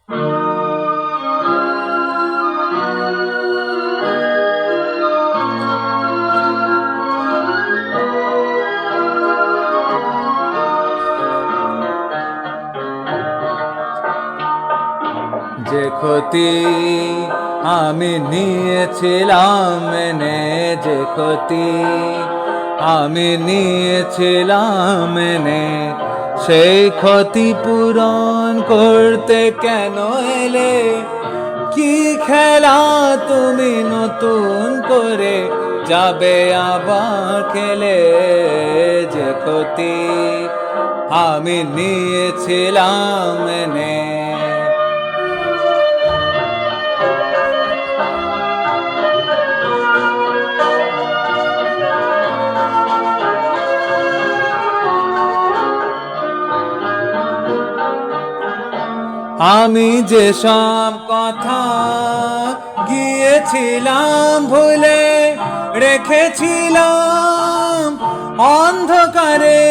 যে ক্ষতি আমি নিয়েছিলাম মেনে, যে ক্ষতি আমি নিয়েছিলাম মেনে, সেই ক্ষতি পূরণ করতে কেন এলে? কি খেলা তুমি নতুন করে যাবে আবার খেলে? যে ক্ষতি আমি নিয়েছিলাম মেনে। আমি যেসব কথা গিয়েছিলাম ভুলে, রেখেছিলাম অন্ধকারে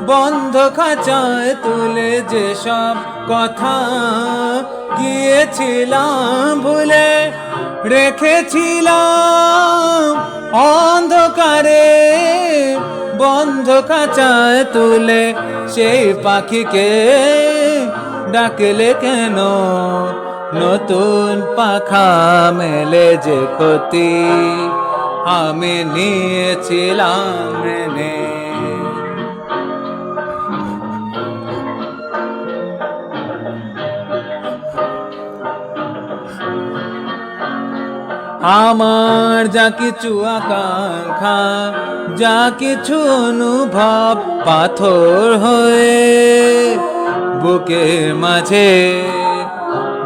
বন্ধ খাঁচায় তুলে। যেসব কথা গিয়েছিলাম ভুলে, রেখেছিলাম অন্ধকারে বন্ধ খাঁচায় তুলে। সেই পাখিকে ডাকলে কেন নতুন পাখা মেলে? যে ক্ষতি আমি নিয়েছিলাম মেনে। আমার যা কিছু আকাঙ্ক্ষা, যা কিছু অনুভব পাথর হয়ে বুকের মাঝে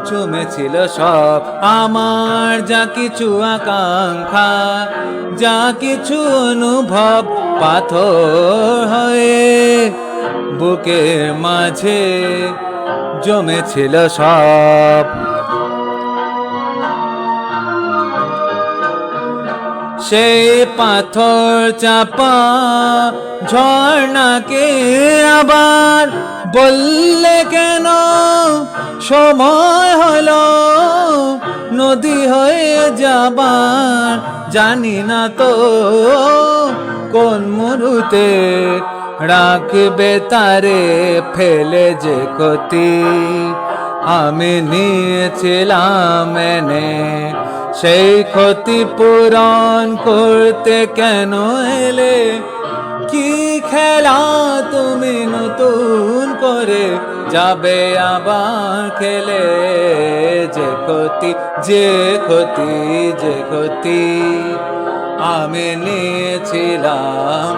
জমেছিল সব। আমার যা কিছু আকাঙ্ক্ষা, যা কিছু অনুভব পাথর হয়ে বুকের মাঝে জমেছিল সব। সেই পাথর চাপা ঝর্ণাকে আবার বললে কেন সময় হলো নদী হয়ে যাবার? জানি না তো কোন মুহূর্তে রাখবে তারে ফেলে। যে ক্ষতি আমি নিয়েছিলাম মেনে, সেই ক্ষতি পূরণ করতে কেন এলে? কি খেলা তুমি নতুন করে যাবে আবার খেলে? যে ক্ষতি, যে ক্ষতি, যে ক্ষতি আমি নিয়েছিলাম